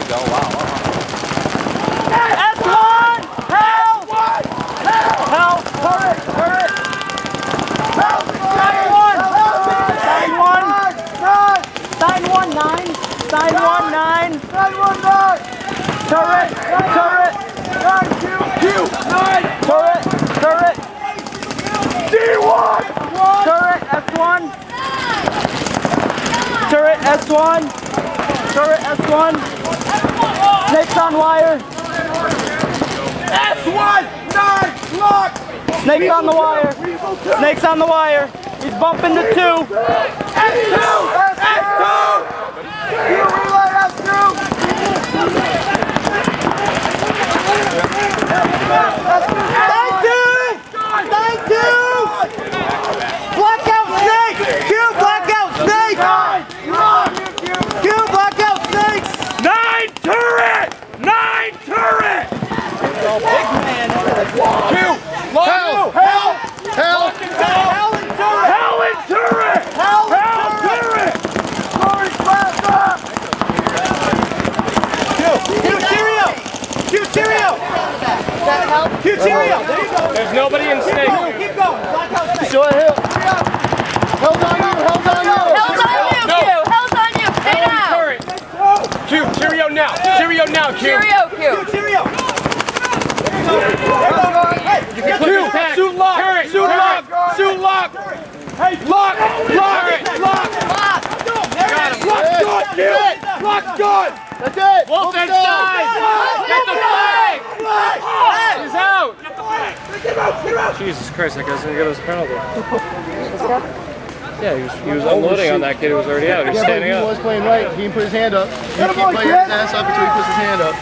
go. Wow. S1! Help! Help! Turret! Turret! Sign one! Sign one! Sign 1-9! Sign 1-9! Turret! Turret! Turret! Turret! D1! Turret S1! Turret S1! Turret S1! Snakes on wire! S1! 9! Lock! Snakes on the wire! Snakes on the wire! He's bumping the 2! S2! S2! You relay S2! Blackout snake! Q blackout snake! Q blackout snakes! 9 turret! 9 turret! Big man! Q! Hell! Hell! Hell! Hell and turret! Hell and turret! Hell turret! Q Cheerio! Q Cheerio! Q Cheerio! There you go! There's nobody in snake. Keep going! Blackout snake! Show it hill. Hell's on you! Hell's on you! Hell's on you, Q! Hell's on you! Stay down! Turret. Q! Cheerio now! Cheerio now, Q! Cheerio, Q! Cheerio! Q! Shoot lock! Turret. Shoot lock! Shoot lock! Hey! Lock! Lock! Lock! Lock! Lock's good, Q! Lock's good! That's it! Wolf inside! Get the flag! He's out! Get the flag! Jesus Christ, that guy's gonna give us a penalty. Yeah, he was unloading on that kid who was already out. He was standing up. He was playing right. He didn't put his hand up. You can't play his ass up until he puts his hand up.